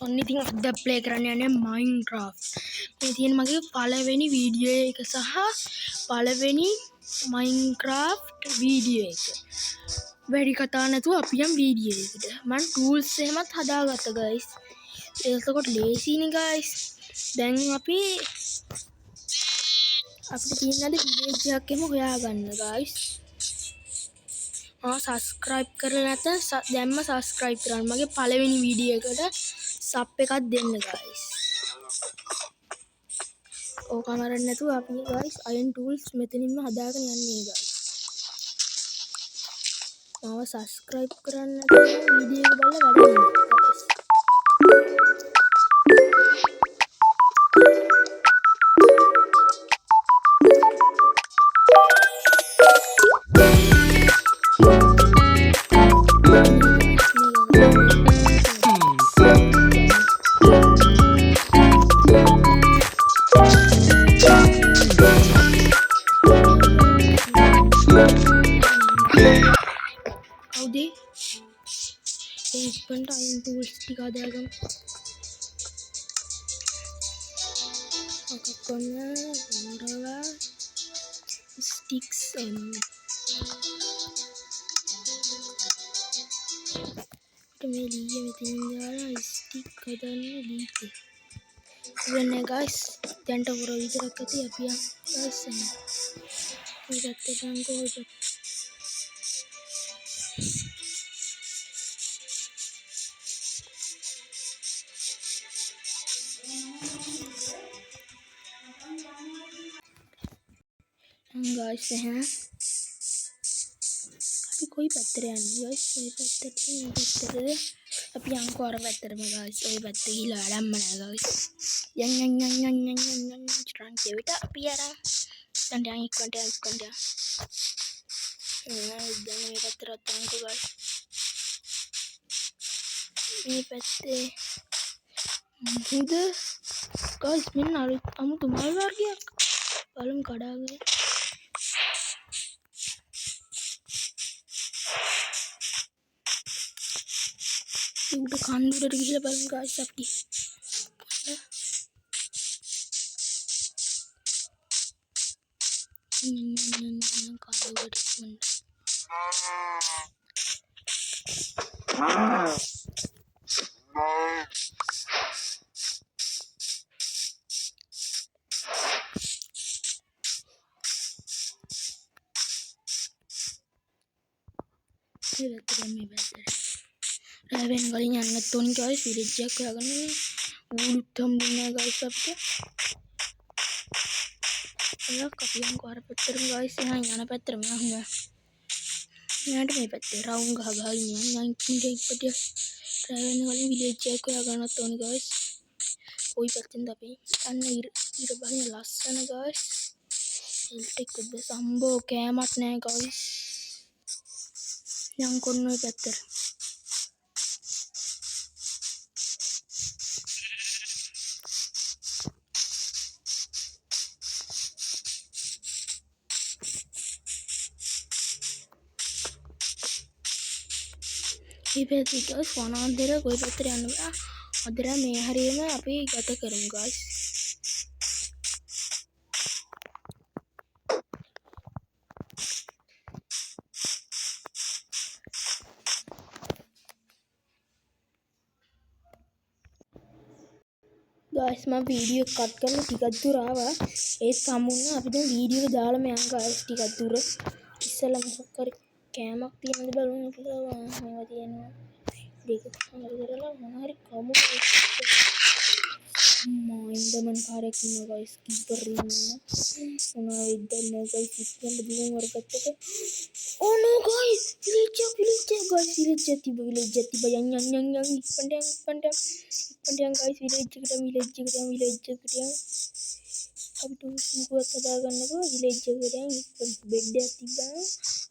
ඔන්න ඉතින් අද ප්ලේ කරන්න යන්නේ Minecraft. මේ තියෙන මගේ පළවෙනි වීඩියෝ එක සහ පළවෙනි Minecraft වීඩියෝ එක. වැඩි කතා නැතුව අපි යම් වීඩියෝ එකට. මම tools එහෙමත් හදාගත්තා guys. ඒකකොට ලේසියිනේ guys. දැන් අපිට තියෙන අද village එකක් එහෙම හොයාගන්න guys. subscribe කරලා නැත්නම් දැන්ම subscribe කරන්න. මගේ පළවෙනි වීඩියෝ එකට sub එකක් දෙන්න guys. ඕක අමාරුයි නැතුව අපි guys iron tools මෙතනින්ම හදාගෙන යන්නේ guys. මාව subscribe කරන්න නැත්නම් වීඩියෝ එක බලලා වැඩ කරන්න guys. ඉක්මනට iron tools ටික හදාගමු. ඔක්කොම වරලා sticks මේ ලීය මෙතනින් දාලා stick හදන්න ලීකේ. ඉවරනේ guys. දැන්ට හොර විතරක් ඇති අපි යමු guys. මේ පැත්තට යන්කෝ. guys අපි කොයි පැත්තට යන්නේ guys? කොයි පැත්තට අපි යන්කෝ අර පැත්තටම guys. ඔය පැත්ත ගිහලා වැඩක්ම නෑ guys. යන් චරන් කෙවිත අපි අරන් දැන් ඉක්මනට දැන් මේ පැත්තට යන්කෝ guys. මේ පැත්තේ මුද guys මෙන්න අමුතු මල් වර්ගයක් බලමු කඩාගෙන. උඩ කන්දුරට ගිහලා බලමු guys අපි. කන්දුරට ඉක්මනට. මේ පැත්තට රැවෙන කලින් යන්නත් ඕනේ guys. village එකක් හොයාගන්න ඌලුත් හම්බුනේ guys අපිට. එලක් අපි යන්කෝ අර පැත්තටම guys. එහෙනම් යන පැත්තටම යන්න. මෙයාට මේ පැත්තේ රවුම් ගහ ඉන්න ඉක්මනට රැවෙන කලින් village එකක් හොයාගන්නත් ඕනේ guys. කොයි පැත්තෙන්ද අපි අන්න ඉර බලන්න ලස්සන guys. එල්ටෙක් උඩ සම්බෝ කෑමක් නෑ guys. යන්කෝ ඔය පැත්තට. මේ පැත්තේ guys වනාන්තර කොයි පැත්තට යන්න බෑ. අදර මේ හරියම අපි ගත කරමු guys. guys මම වීඩියෝ කට් කරලා ටිකක් දුර ආවා. ඒ සම්මුණ අපි දැන් වීඩියෝ එක දාලා මම guys ටිකක් දුර ඉස්සෙල්ලා මොකක් හරි කෑමක් තියෙනවද බලමු කියලා. මේවා තියෙනවා දෙක කරලා මොන හරි කමු මයින්දමන් පාරක් ඉන්නවා guys. කීපර් ඉන්නවා මොනවා වෙද්දන්නේ guys. ඉස්සෙල්ලා දිගම වරකට oh no guys village guys. village තිබ්බ යන් ඉක්මනට යන් guys. village එකට යන් අපිට මුකුත් හදාගන්නකෝ village එකට යන් බෙඩ් එකක් තිබ්බා.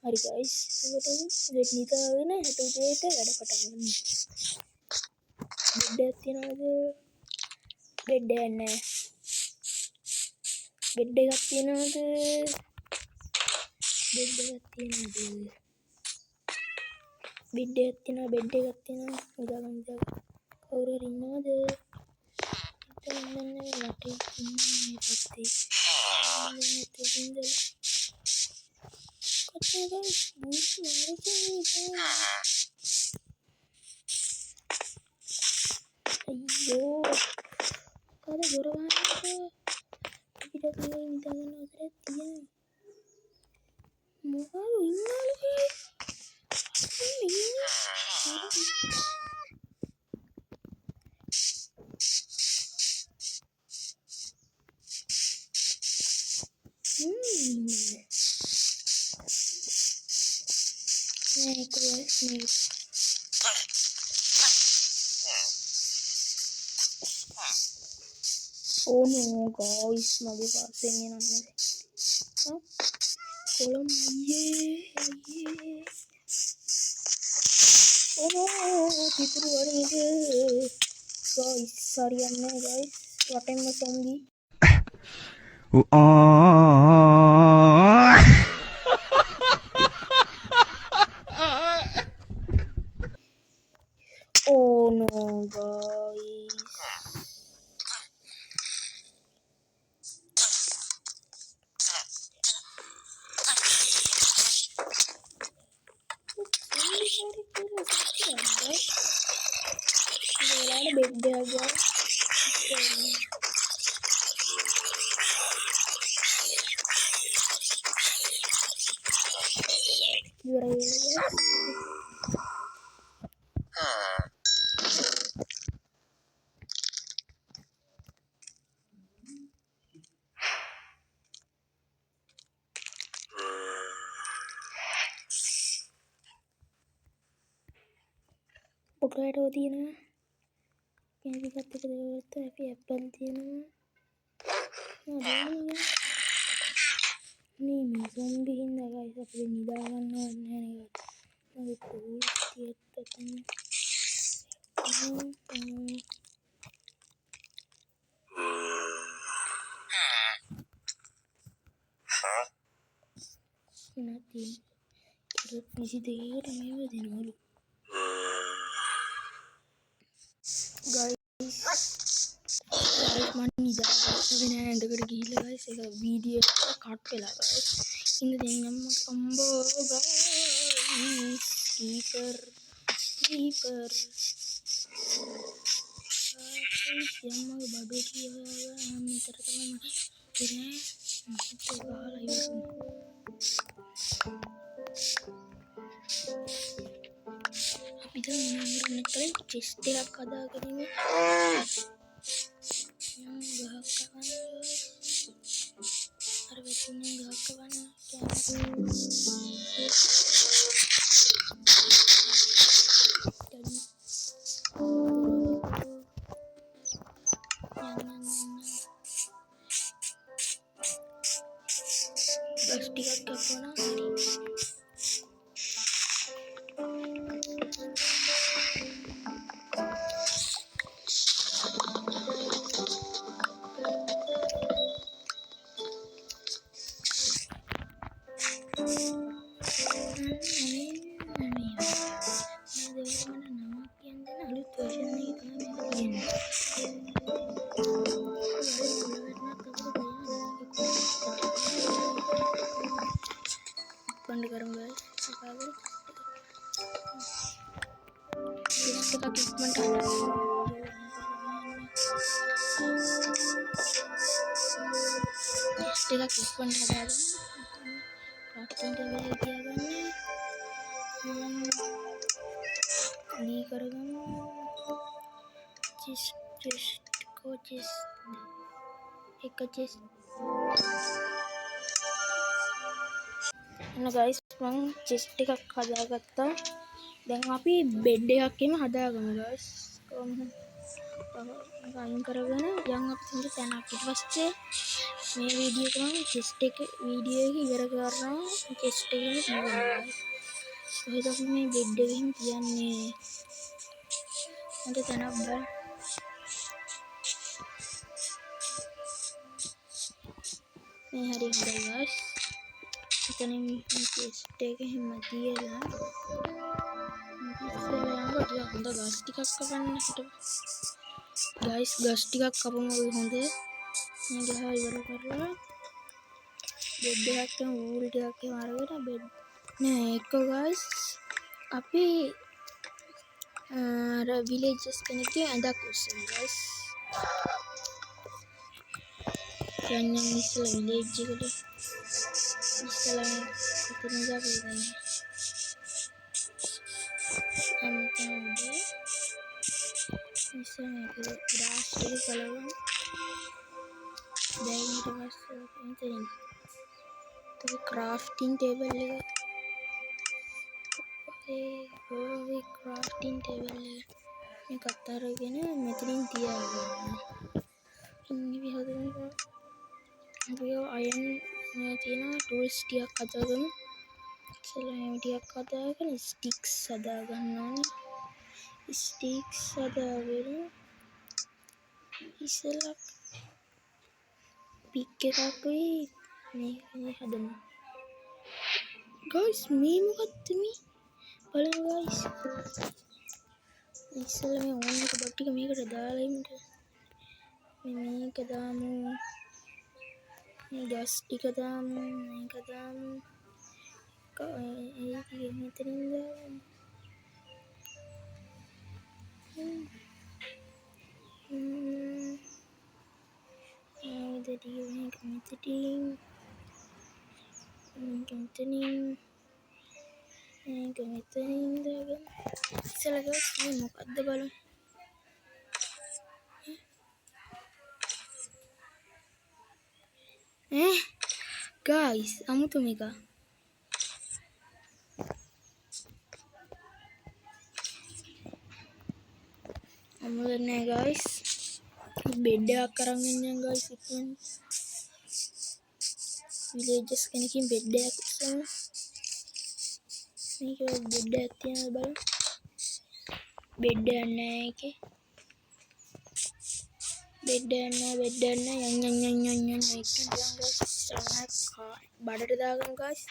හරි guys. ඒකට බෙඩ් නිදාගෙන හෙට උදේට වැඩ පටන් ගන්න. බෙඩ් එකක් තියනවද? බෙඩ් එකක් නෑ. බෙඩ් එකක් තියනවද? බෙඩ් එකක් තියෙනවා. නිදාගන්න. කවුරු හරි ඉන්නවද? දැන් වටේ ඉන්නේ පැත්තේ. කතා ගන්න භූත අයියෝ කවද දොර වහන්නේ? අපිට කලින් ඉඳගෙන උදේ තියෙන මොකද ඉන්නවලු Oh no guys, mage passen enanne. Kolam ayye. Oh no, pituru varige. Guys, sorry anne guys. Watemma zombie. Oh no guys. Bed aja. Pokoknya ada Odina. Yang dikata kedua itu apple Odina. Ada mana? Ini zombie ini guys, apa ini dalam nih guys. Nanti tuh dia katanya. Nanti terus di situ ya ramai banget dulu. Guys මම ඉඳලා වෙන ඇඳකට ගිහිල්ලා guys ඒක video එක cut වෙලා guys ඉන්න දැන් මම අම්බෝ guys කීපර් යම්මගේ බඩේ කියලා මෙතර තමයි මම ඉන්නේ මට ගහලා ඉවරුනේ අපි දැන් මොනවා කරන්නේ චෙස්ට් එකක් හදාගෙන ඉන්නේ Ada betunya gak kemana plastik ke mana Pandagaram guys, sekarang kita treatment ada. Kita treatment ada. Treatment ada lagi apa nih? Ini karena coaches, Nah guys, මම chest එකක් හදාගත්තා. දැන් අපි බෙඩ් එකක්ම හදාගමු guys. අයින් කරගෙන යන් අපි තුන්ට තැනක් ඊට පස්සේ මේ වීඩියෝ එක මම chest එක වීඩියෝ එක ඉවර කරනවා. chest එකම තියනවා. කොහෙද අපි මේ බෙඩ් එකකින් තියන්නේ? මට තැනක් බෑ. මේ හරි හොඳයි guys. Ini chest එක එහෙම තියලා ඉස්සෙල්ලා යන්න ගස් ටිකක් කපන්න හිටපන්. ගයිස් ගස් ටිකක් කපමු අපි හොඳ. මේ ගහ ඉවර කරලා බෙඩ් එකක් ගමු ඌල් ටිකක් එහෙම අරගෙන බෙඩ් නෑ ඒක ගයිස් අපි අර විලේජස් කෙනෙක්ගේ ඇඳක් උස්සමු ගයිස්. යන්න ඉස්සලා විලේජ් එකට ඉස්සලා කොතනද අපි ගන්නේ අම්මතන උඩ ඉස්සලා මේක ග්‍රාස් ටික කලවමු. දැන් ඊට පස්සේ මෙතනින් तो क्राफ्टिंग टेबल लेगा वो क्राफ्टिंग टेबल लेगा मैं करता रह ना मेतनी दिया इन्हीं भी होता है आयरन में थी ना टूल्स दिया खाता था चलो ये दिया खाता है कि स्टिक्स सदा करना स्टिक्स सदा करो इसला पिक का कोई මේ හදමු guys මේ මොකක්ද මේ බලන්න guys ඉස්සෙල්ලා මේ ඕන් එක බට් ටික මේකට දාලා ඉන්න මේක දාමු මේ ගස් ටික දාමු මේක දාමු ඒක මෙතනින් දාමු jadi මේක මෙතනින් දාගන්න ඉස්සෙල්ලා ගස් මේ මොකද්ද බලමු guys අමුතු මේක අමුතු නෑ guys බෙඩ් එකක් අරන් ඉන්නම් guys ඉතින් විලේජස් කෙනකින් බෙඩ් එකක් උස්සමු මේක බෙඩ් එකක් තියනද බලමු බෙඩ් එකක් නෑ ඒකේ බෙඩ් එකක් නෑ යන් ඒක guys බඩට දාගමු guys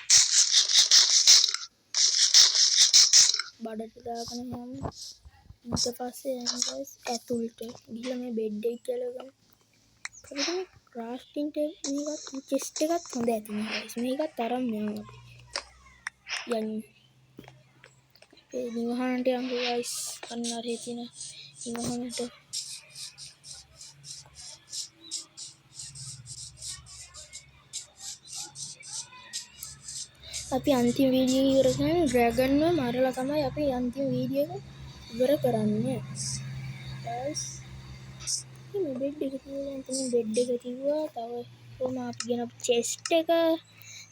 බඩට දාගෙන යමු ඊට පස්සේ යමු guys ඇතුළට ගිහලා මේ බෙඩ් එක කියලා ගමු කොහොමද ක්‍රාෆ්ටිං ටේබල් මේකත් චෙස්ට් එකත් හොඳ ඇති නේ guys මේකත් අරන් යමු යන්න ඒ නිවහනට යමු guys අන්න අර හිටින නිවහනට අපි අන්තිම වීඩියෝ ඉවර කරන ඩ්‍රැගන්ව මරලා තමයි අපි අන්තිම වීඩියෝ එක ඉවර කරන්නේ guys මේ බෙඩ් එක තියෙනවා අන්තිම බෙඩ් එක තියුවා තව කොහොම අපි ගෙන චෙස්ට් එක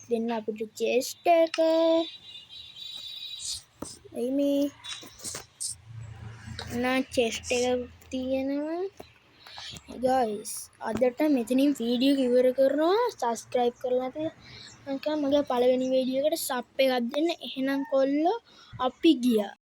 දෙන්න අපිට චෙස්ට් එක එයි මේ නා චෙස්ට් එක තියෙනවා guys අදට මෙතනින් වීඩියෝ එක ඉවර කරනවා subscribe කරලා නැත්නම් මගේ පළවෙනි වීඩියෝ එකට sub එකක් දෙන්න එහෙනම් කොල්ලෝ අපි ගියා